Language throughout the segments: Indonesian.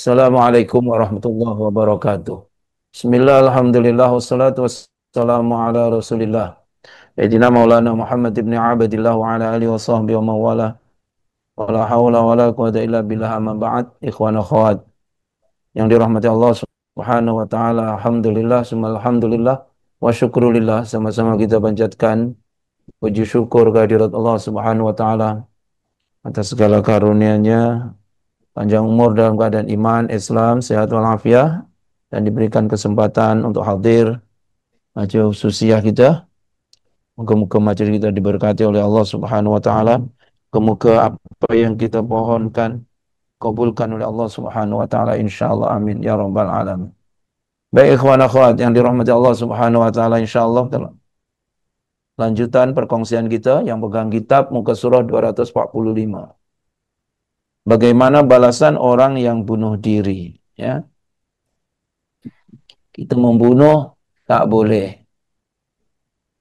Assalamualaikum warahmatullahi wabarakatuh. Bismillah, alhamdulillah, wassalatu wassalamu ala rasulillah. Sayyidina Maulana Muhammad ibn Abdillah wa ala alihi wa sahbihi wa mawala. Wa la hawla wa la quwata illa billah amma ba'd. Ikhwan akhwat yang dirahmati Allah subhanahu wa ta'ala. Alhamdulillah, summa alhamdulillah. Wa syukrulillah. Sama-sama kita panjatkan puji syukur kehadirat Allah subhanahu wa ta'ala atas segala karunia-Nya, panjang umur dalam keadaan iman, Islam, sehat walafiat, dan diberikan kesempatan untuk hadir majelis khususiyah kita. Moga-moga majelis kita diberkati oleh Allah Subhanahu wa taala. Moga apa yang kita pohonkan kabulkan oleh Allah Subhanahu wa taala insyaallah, amin ya rabbal alamin. Baik ikhwan akhwat yang dirahmati Allah Subhanahu wa taala, insyaallah lanjutan perkongsian kita yang pegang kitab muka surah 245. Bagaimana balasan orang yang bunuh diri, ya. Kita membunuh tak boleh.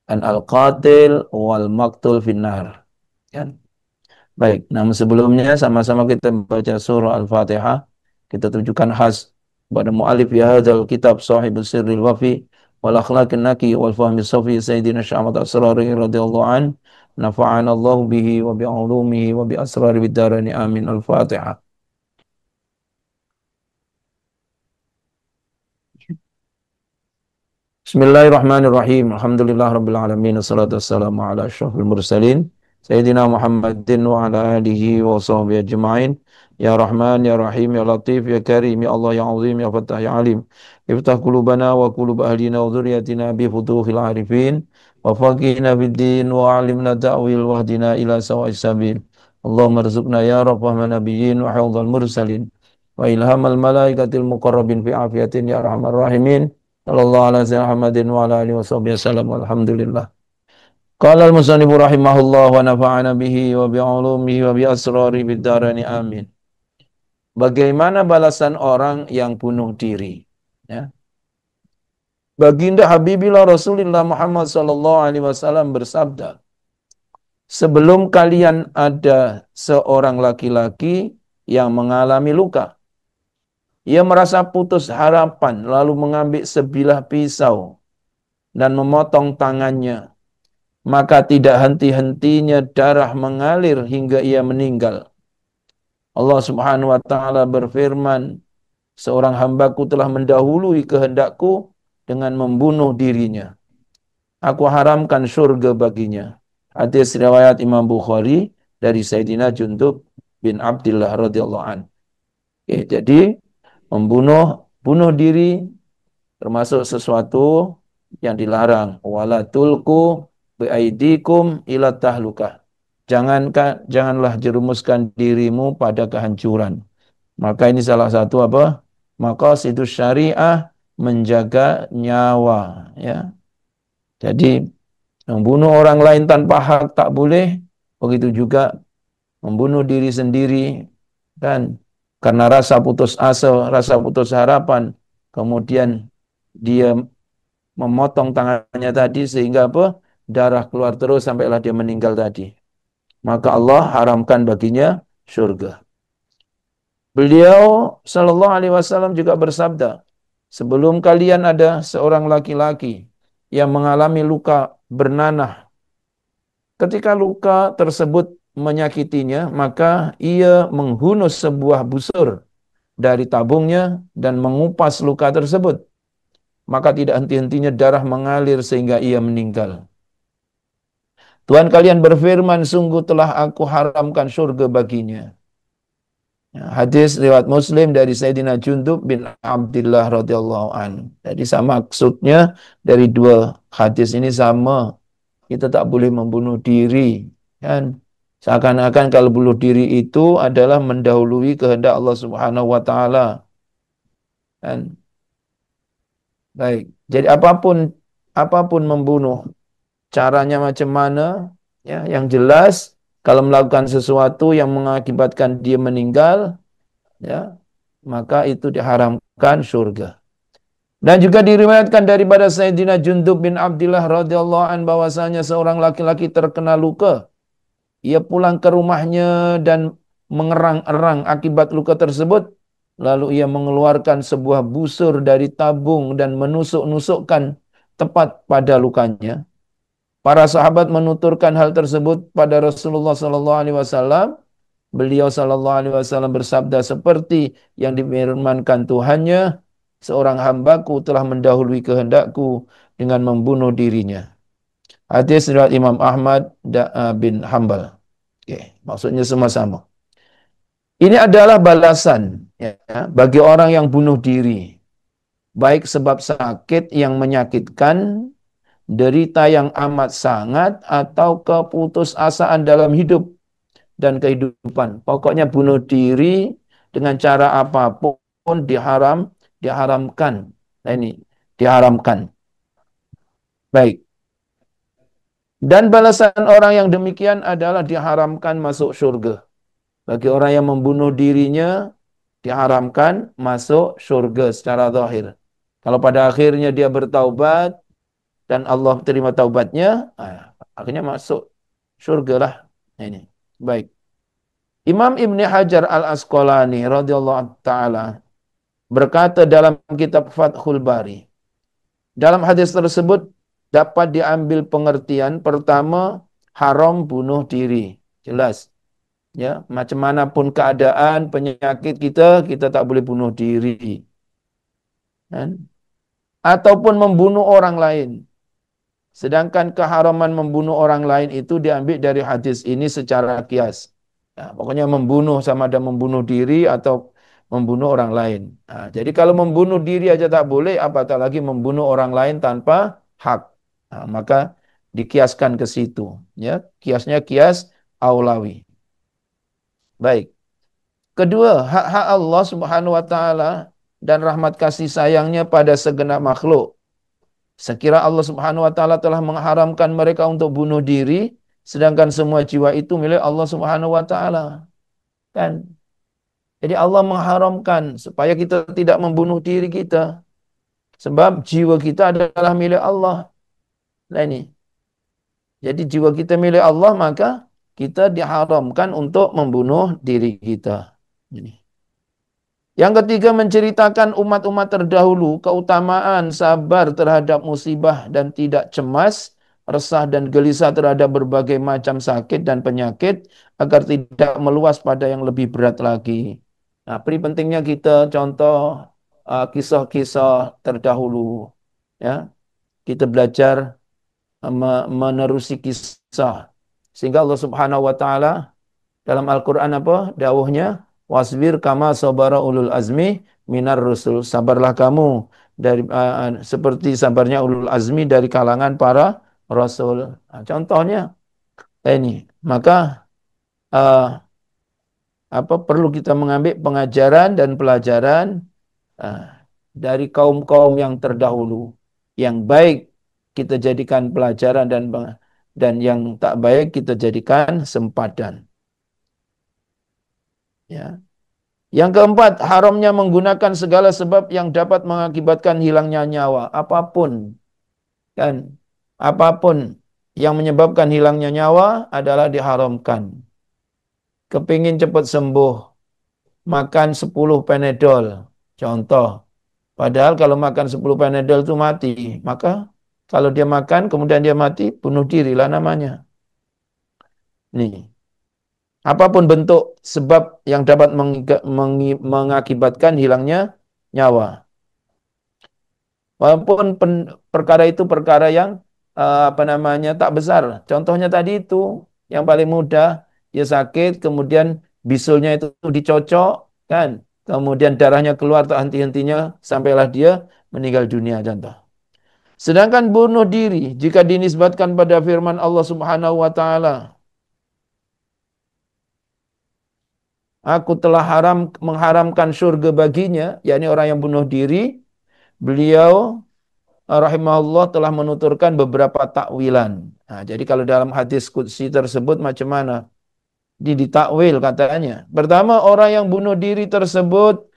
An al-qatil wal maktul finnar. Kan? Baik, namun sebelumnya sama-sama kita baca surah Al-Fatihah. Kita tunjukkan khas pada mu'alif ya hadzal kitab sahibus sirril wafi wal akhlaqin naqi wal fahmi safi sayyidina Syahmat Asrari radhiyallahu an. Nafa'ana Allah bihi wa bi ulumihi wa bi asrari bid-darani amin. Al-Fatihah. Bismillahirrahmanirrahim. Alhamdulillah rabbil alamin. Wassalatu wassalamu ala asyrafil mursalin Sayyidina Muhammadin wa ala alihi wa sahbihi ajma'in. Ya Rahman, Ya Rahim, Ya Latif, Ya Karim, Ya Allah, Ya Azim, Ya Fattah, Ya Alim. Iftah qulubana wa qulub ahlina wa dhurriyyatina bi futuhil arifin. Wa faqihna fid din wa alimna ta'wil wahdina ila sawa'is sabil. Allahumma rizukna ya rahman nabiyyin wa hawdhal mursalin. Wa ilhamal malaikatil muqarrabin fi afiyatin ya rahman rahimin. Sallallahu ala sayyidina Muhammadin wa ala alihi wa sahbihi wasallam. Alhamdulillah. Qala al-musannifu rahimahullah wa nafa'ana bihi wa bi ulumihi wa bi asrari bid darani amin. Bagaimana balasan orang yang bunuh diri? Ya. Baginda Habibillah Rasulullah Muhammad sallallahu alaihi wasallam bersabda, sebelum kalian ada seorang laki-laki yang mengalami luka, ia merasa putus harapan lalu mengambil sebilah pisau dan memotong tangannya, maka tidak henti-hentinya darah mengalir hingga ia meninggal. Allah Subhanahu wa taala berfirman, seorang hambaku telah mendahului kehendakku dengan membunuh dirinya. Aku haramkan surga baginya. Hadis riwayat Imam Bukhari dari Sayyidina Jundub bin Abdillah radhiyallahu an. Jadi bunuh diri termasuk sesuatu yang dilarang. Wala tulqu biaidikum ila tahlukah. Janganlah jerumuskan dirimu pada kehancuran. Maka ini salah satu apa? Maqasidus syariah, menjaga nyawa, ya. Jadi membunuh orang lain tanpa hak tak boleh. Begitu juga membunuh diri sendiri, kan? Karena rasa putus asa, rasa putus harapan, kemudian dia memotong tangannya tadi sehingga apa? Darah keluar terus sampailah dia meninggal tadi. Maka Allah haramkan baginya surga. Beliau sallallahu alaihi wasallam juga bersabda, sebelum kalian ada seorang laki-laki yang mengalami luka bernanah. Ketika luka tersebut menyakitinya, maka ia menghunus sebuah busur dari tabungnya dan mengupas luka tersebut. Maka tidak henti-hentinya darah mengalir sehingga ia meninggal. Tuhan kalian berfirman, sungguh telah aku haramkan surga baginya. Hadis riwayat Muslim dari Sayyidina Jundub bin Abdillah radhiyallahu an. Jadi sama maksudnya dari dua hadis ini sama. Kita tak boleh membunuh diri, kan? Seakan-akan kalau bunuh diri itu adalah mendahului kehendak Allah Subhanahu wa taala. Kan? Baik. Jadi apapun membunuh, caranya macam mana, ya, yang jelas kalau melakukan sesuatu yang mengakibatkan dia meninggal, ya, maka itu diharamkan surga. Dan juga diriwayatkan daripada Sayyidina Jundub bin Abdillah radhiyallahu an bahwasanya seorang laki-laki terkena luka. Ia pulang ke rumahnya dan mengerang-erang akibat luka tersebut. lalu ia mengeluarkan sebuah busur dari tabung dan menusuk-nusukkan tepat pada lukanya. Para sahabat menuturkan hal tersebut pada Rasulullah sallallahu alaihi wasallam. Beliau sallallahu alaihi wasallam bersabda, seperti yang difirmankan Tuhannya, seorang hambaku telah mendahului kehendakku dengan membunuh dirinya. Hadis riwayat Imam Ahmad bin Hambal. Oke, maksudnya semua sama. Ini adalah balasan ya, bagi orang yang bunuh diri, baik sebab sakit yang menyakitkan, derita yang amat sangat, atau keputusasaan dalam hidup dan kehidupan. Pokoknya bunuh diri dengan cara apapun diharamkan. Nah ini diharamkan. Baik. Dan balasan orang yang demikian adalah diharamkan masuk surga. Bagi orang yang membunuh dirinya, diharamkan masuk surga secara zahir. Kalau pada akhirnya dia bertaubat dan Allah terima taubatnya, akhirnya masuk surga lah. Nah, ini. Baik. Imam Ibn Hajar Al-Asqalani radhiyallahu ta'ala berkata dalam kitab Fathul Bari, dalam hadis tersebut dapat diambil pengertian pertama, haram bunuh diri. Jelas. Ya, macam manapun keadaan penyakit kita tak boleh bunuh diri. Kan? Ataupun membunuh orang lain. Sedangkan keharaman membunuh orang lain itu diambil dari hadis ini secara kias. Nah, pokoknya membunuh sama ada membunuh diri atau membunuh orang lain. Nah, jadi kalau membunuh diri aja tak boleh, apatah lagi membunuh orang lain tanpa hak. Nah, maka dikiaskan ke situ. Ya, kiasnya kias aulawi. Baik. Kedua, hak-hak Allah Subhanahu wa taala dan rahmat kasih sayangnya pada segenap makhluk. Sekira Allah Subhanahu wa taala telah mengharamkan mereka untuk bunuh diri, sedangkan semua jiwa itu milik Allah Subhanahu wa taala. Kan? Jadi Allah mengharamkan supaya kita tidak membunuh diri kita. Sebab jiwa kita adalah milik Allah. Nah ini. Jadi jiwa kita milik Allah, maka kita diharamkan untuk membunuh diri kita. Ini. Yang ketiga, menceritakan umat-umat terdahulu keutamaan sabar terhadap musibah dan tidak cemas, resah dan gelisah terhadap berbagai macam sakit dan penyakit agar tidak meluas pada yang lebih berat lagi. Nah, pentingnya kita contoh kisah-kisah terdahulu, ya. Kita belajar menerusi kisah sehingga Allah Subhanahu wa taala dalam Al-Quran apa? Dawuhnya, wasbir kama sabara ulul azmi minar rusul. Sabarlah kamu dari seperti sabarnya ulul azmi dari kalangan para rasul. Nah, contohnya ini. Maka uh, apa perlu kita mengambil pengajaran dan pelajaran uh, dari kaum-kaum yang terdahulu. Yang baik kita jadikan pelajaran dan yang tak baik kita jadikan sempadan. Ya. Yang keempat, haramnya menggunakan segala sebab yang dapat mengakibatkan hilangnya nyawa. Apapun, kan? Apapun yang menyebabkan hilangnya nyawa adalah diharamkan. Kepingin cepat sembuh, makan 10 Panadol. Contoh. Padahal kalau makan 10 Panadol itu mati. Maka kalau dia makan, kemudian dia mati, bunuh diri lah namanya. Nih. Apapun bentuk sebab yang dapat mengakibatkan hilangnya nyawa. Walaupun perkara itu perkara yang apa namanya tak besar. Contohnya tadi itu yang paling mudah, dia sakit, kemudian bisulnya itu dicocok, kan? Kemudian darahnya keluar tak henti-hentinya sampailah dia meninggal dunia contoh. Sedangkan bunuh diri jika dinisbatkan pada firman Allah Subhanahu wa taala, aku telah mengharamkan surga baginya, yakni orang yang bunuh diri, beliau rahimahullah telah menuturkan beberapa takwilan. Nah, jadi kalau dalam hadis qudsi tersebut macam mana? Ditakwil katanya. Pertama, orang yang bunuh diri tersebut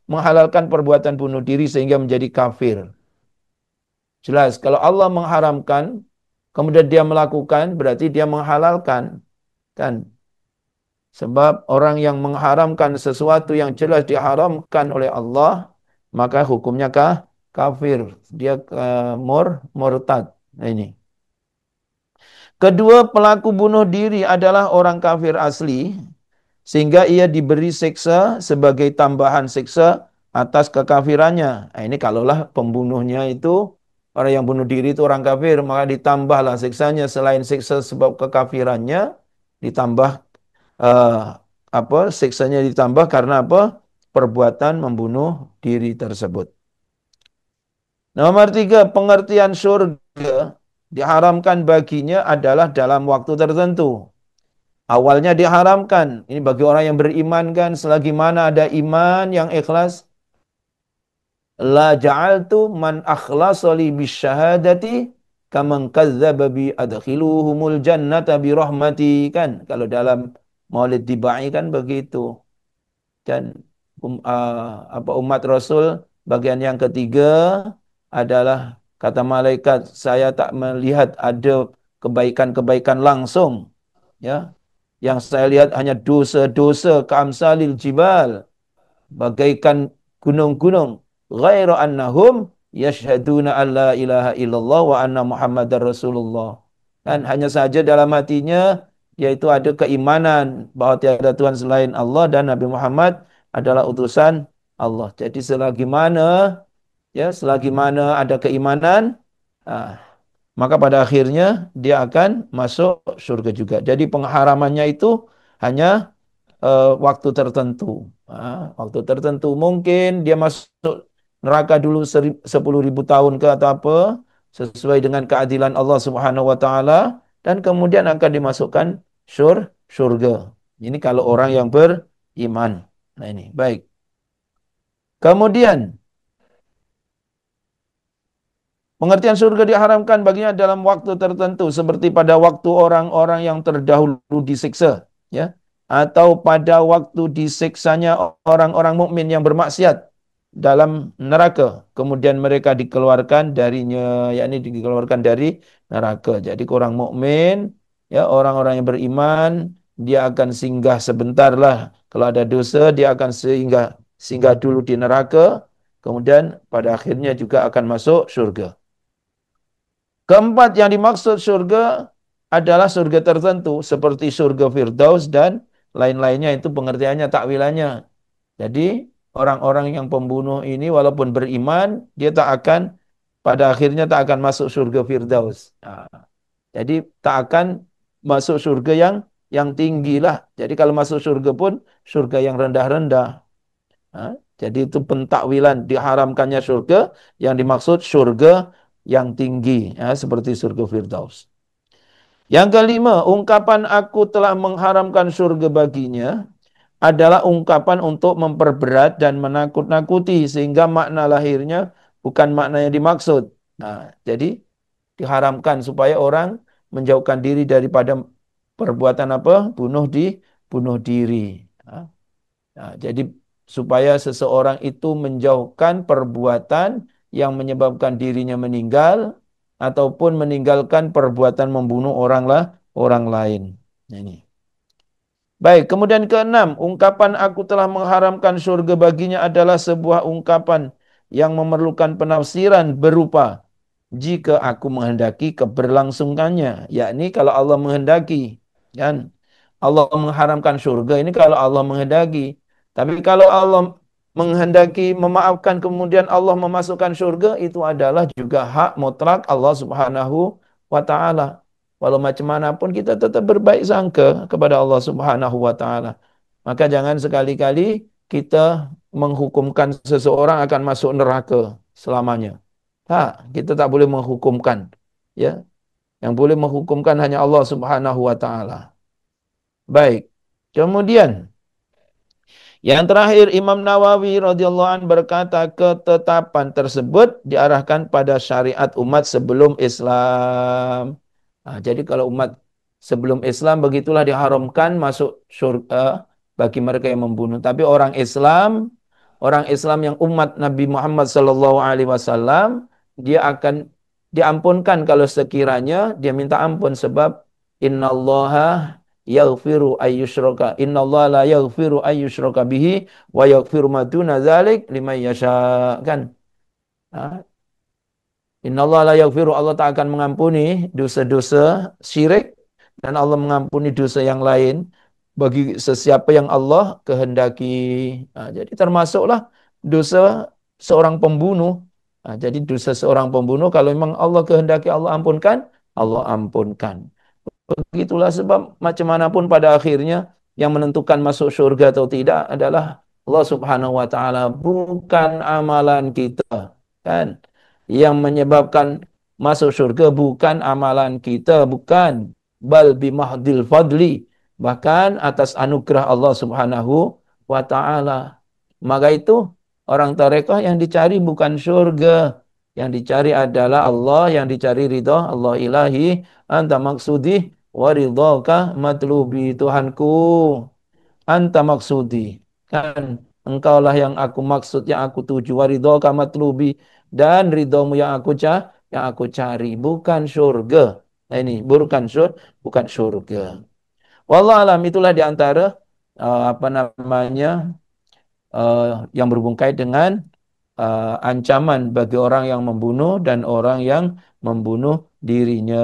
menghalalkan perbuatan bunuh diri sehingga menjadi kafir. Jelas, kalau Allah mengharamkan, kemudian dia melakukan, berarti dia menghalalkan. Kan? Sebab orang yang mengharamkan sesuatu yang jelas diharamkan oleh Allah, maka hukumnya kafir. Dia murtad. Nah, ini. Kedua, pelaku bunuh diri adalah orang kafir asli, sehingga ia diberi siksa sebagai tambahan siksa atas kekafirannya. Nah, ini kalaulah pembunuhnya itu orang yang bunuh diri itu orang kafir, maka ditambahlah siksanya selain siksa sebab kekafirannya, ditambah eh, siksanya ditambah karena apa? Perbuatan membunuh diri tersebut. Nomor tiga, pengertian surga diharamkan baginya adalah dalam waktu tertentu. Awalnya diharamkan. Ini bagi orang yang beriman kan, selagi mana ada iman yang ikhlas. La ja'altu man akhlasa li bisyahadati kaman kadzdzaba bi adkhiluhumul jannata bi rahmati kan. Kalau dalam Maulid Dibai kan begitu. Dan umat Rasul bagian yang ketiga adalah kata malaikat, saya tak melihat ada kebaikan-kebaikan langsung, ya. Yang saya lihat hanya dosa-dosa keamsalil jibal, bagaikan gunung-gunung. Ghairu annahum yashhaduna an la ilaha illallah wa anna muhammadar rasulullah. Kan hanya saja dalam hatinya yaitu ada keimanan bahwa tiada Tuhan selain Allah dan Nabi Muhammad adalah utusan Allah. Jadi selagi mana ada keimanan, ah, maka pada akhirnya dia akan masuk surga juga. Jadi pengharamannya itu hanya waktu tertentu. Waktu tertentu mungkin dia masuk neraka dulu 10.000 tahun ke atau apa, sesuai dengan keadilan Allah Subhanahu wa taala, dan kemudian akan dimasukkan surga. Ini kalau orang yang beriman. Nah ini, baik. Kemudian pengertian surga diharamkan baginya dalam waktu tertentu, seperti pada waktu orang-orang yang terdahulu disiksa, ya, atau pada waktu disiksanya orang-orang mukmin yang bermaksiat dalam neraka, kemudian mereka dikeluarkan darinya, yakni dikeluarkan dari neraka. Jadi orang mukmin, ya, orang-orang yang beriman, dia akan singgah sebentar lah. Kalau ada dosa, dia akan singgah dulu di neraka, kemudian pada akhirnya juga akan masuk surga. Keempat, yang dimaksud surga adalah surga tertentu seperti surga Firdaus dan lain-lainnya, itu pengertiannya, takwilannya. Jadi orang-orang yang pembunuh ini walaupun beriman, dia pada akhirnya tak akan masuk surga Firdaus. Nah, jadi tak akan masuk surga yang tinggi lah. Jadi kalau masuk surga pun surga yang rendah-rendah. Nah, jadi itu pentakwilan diharamkannya surga, yang dimaksud surga yang tinggi, ya, seperti surga Firdaus. Yang kelima, ungkapan aku telah mengharamkan surga baginya adalah ungkapan untuk memperberat dan menakut-nakuti, sehingga makna lahirnya bukan makna yang dimaksud. Nah, jadi diharamkan supaya orang menjauhkan diri daripada perbuatan apa? Bunuh diri. Nah, jadi supaya seseorang itu menjauhkan perbuatan yang menyebabkan dirinya meninggal ataupun meninggalkan perbuatan membunuh orang lain. Ini. Baik, kemudian keenam, ungkapan aku telah mengharamkan surga baginya adalah sebuah ungkapan yang memerlukan penafsiran berupa jika aku menghendaki keberlangsungannya, yakni kalau Allah menghendaki, kan? Allah mengharamkan surga ini kalau Allah menghendaki. Tapi kalau Allah menghendaki memaafkan kemudian Allah memasukkan surga, itu adalah juga hak mutlak Allah Subhanahu wa taala. Walau macam mana pun kita tetap berbaik sangka kepada Allah Subhanahu wa taala. Maka jangan sekali-kali kita menghukumkan seseorang akan masuk neraka selamanya. Kita tak boleh menghukumkan, ya. Yang boleh menghukumkan hanya Allah Subhanahu wa taala. Baik. Kemudian yang terakhir, Imam Nawawi radhiyallahu an berkata ketetapan tersebut diarahkan pada syariat umat sebelum Islam. Jadi kalau umat sebelum Islam begitulah diharamkan masuk surga bagi mereka yang membunuh. Tapi orang Islam yang umat Nabi Muhammad sallallahu alaihi wasallam, dia akan diampunkan kalau sekiranya dia minta ampun, sebab innallaha yaghfiru ayyushraka innallaha la yaghfiru ayyushraka bihi wa yaghfiru ma duna dzalik liman yasha kan. Ah, Innallaha la yaghfiru, Allah tak akan mengampuni dosa-dosa syirik dan Allah mengampuni dosa yang lain bagi sesiapa yang Allah kehendaki. Jadi termasuklah dosa seorang pembunuh. Jadi dosa seorang pembunuh kalau memang Allah kehendaki Allah ampunkan, Allah ampunkan. Begitulah sebab macam manapun pada akhirnya yang menentukan masuk surga atau tidak adalah Allah Subhanahu wa taala, bukan amalan kita. Kan? Yang menyebabkan masuk surga bukan amalan kita, bukan. Bal bimahdil fadli. Bahkan atas anugerah Allah Subhanahu wa taala. Maka itu orang tarekah yang dicari bukan surga, yang dicari adalah Allah, yang dicari ridha Allah ilahi, anta maksudi wa ridhaka matlubi, Tuhanku, anta maksudi. Kan engkaulah yang aku maksud, yang aku tuju, wa ridhaka matlubi, dan ridhamu yang aku cari, bukan surga. Nah, ini bukan surga. Wallah alam, itulah di antara apa namanya yang berhubungan dengan ancaman bagi orang yang membunuh dan orang yang membunuh dirinya.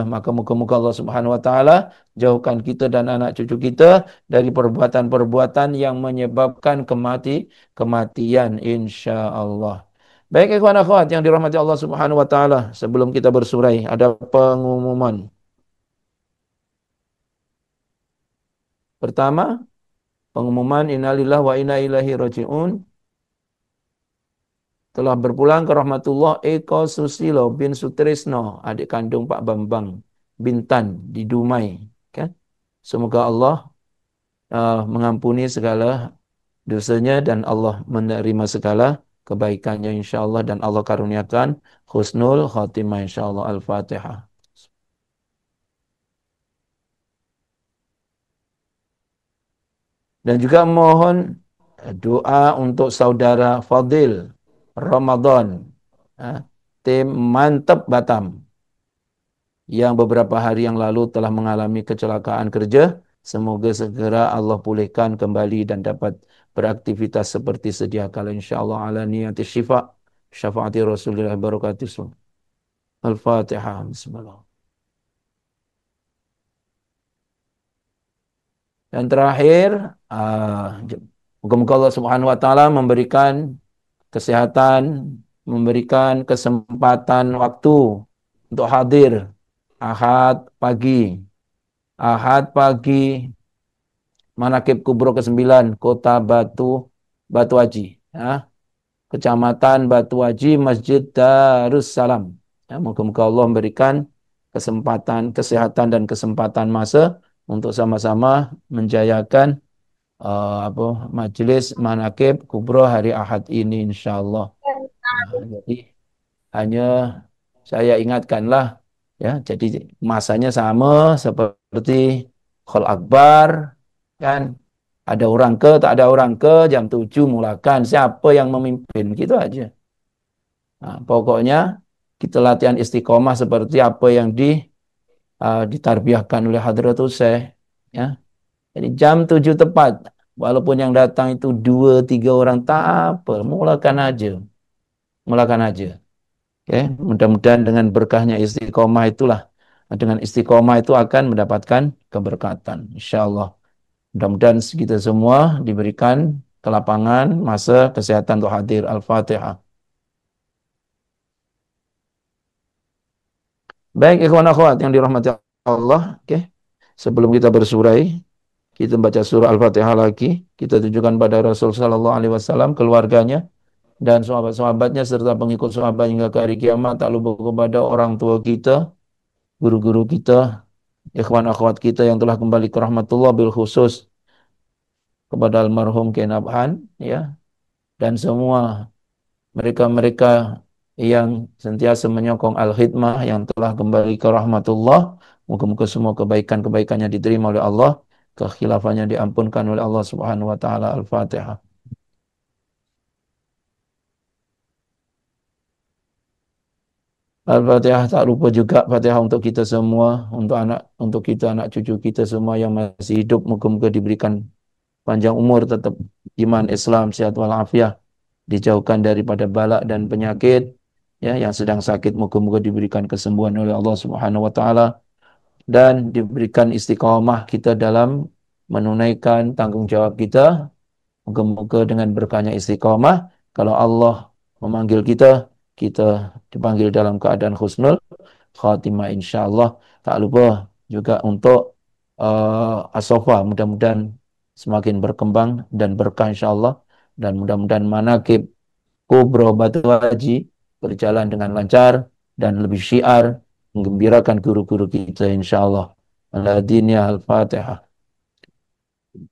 Maka moga-moga Allah Subhanahu wa taala jauhkan kita dan anak cucu kita dari perbuatan-perbuatan yang menyebabkan kematian insyaallah. Baik ikhwan akhwat yang dirahmati Allah Subhanahu wa taala, sebelum kita bersurai ada pengumuman. Pertama, pengumuman innalillahi wa inna ilaihi rajiun. Telah berpulang ke rahmatullah Eko Susilo bin Sutrisno, adik kandung Pak Bambang Bintan di Dumai. Kan? Semoga Allah mengampuni segala dosanya dan Allah menerima segala kebaikannya insyaAllah, dan Allah karuniakan husnul khatimah insyaAllah. Al-Fatihah. Dan juga mohon doa untuk saudara Fadil Ramadan, tim Mantap Batam, yang beberapa hari yang lalu telah mengalami kecelakaan kerja. Semoga segera Allah pulihkan kembali dan dapat beraktivitas seperti sedia kala insyaallah, ala niyati syifa syafaati Rasulullah barakatuh. Al-Fatihah. Bismillah. Dan terakhir, moga-moga Allah Subhanahu wa taala memberikan kesehatan, memberikan kesempatan waktu untuk hadir Ahad pagi. Ahad pagi Manakib Kubro ke-9 Kota Batu Haji, ya. Kecamatan Batu Haji, Masjid Darussalam. Ya, moga-moga Allah memberikan kesempatan, kesehatan dan kesempatan masa untuk sama-sama menjayakan apa majelis Manakib Kubro hari Ahad ini insyaallah. Jadi hanya saya ingatkanlah, ya, jadi masanya sama seperti Khol Akbar, kan, ada orang ke tak ada orang ke, jam 7 mulakan, siapa yang memimpin, gitu aja. Nah, pokoknya kita latihan istiqomah seperti apa yang ditarbiyahkan oleh Hadratus Syekh, ya. Jadi jam 7 tepat, walaupun yang datang itu 2-3 orang, tak apa, mulakan aja. Oke, mudah-mudahan dengan berkahnya istiqomah itulah, dengan istiqomah itu akan mendapatkan keberkatan, insyaallah. Mudah-mudahan kita semua diberikan kelapangan, masa, kesehatan untuk hadir. Al-Fatihah. Baik ikhwan akhwat yang dirahmati Allah, oke. Sebelum kita bersurai, kita baca surah Al-Fatihah lagi. Kita tujukan pada Rasul sallallahu alaihi wasallam, keluarganya dan sahabat-sahabatnya serta pengikut sahabat hingga ke hari kiamat. Tak lupa kepada orang tua kita, guru-guru kita, ikhwan akhwat kita yang telah kembali ke rahmatullah, bil khusus kepada almarhum Ken Abhan, ya, dan semua mereka-mereka yang sentiasa menyokong al-khidmah yang telah kembali ke rahmatullah. Moga-moga semua kebaikan-kebaikannya diterima oleh Allah, kekhilafahnya diampunkan oleh Allah Subhanahu wa taala. Al-Fatihah. Al-Fatihah, tak lupa juga Fatihah untuk kita semua, untuk kita anak cucu kita semua yang masih hidup, moga-moga diberikan panjang umur, tetap iman Islam, sehat walafiat, dijauhkan daripada balak dan penyakit, ya, yang sedang sakit moga-moga diberikan kesembuhan oleh Allah Subhanahu wa taala, dan diberikan istiqamah kita dalam menunaikan tanggung jawab kita. Moga-moga dengan berkahnya istiqamah, kalau Allah memanggil kita, kita dipanggil dalam keadaan husnul khatimah insyaallah. Tak lupa juga untuk as-sofa, mudah-mudahan semakin berkembang dan berkah insyaallah, dan mudah-mudahan manaqib kubro batu haji berjalan dengan lancar dan lebih syiar, menggembirakan guru-guru kita insyaallah. Al-Fatihah.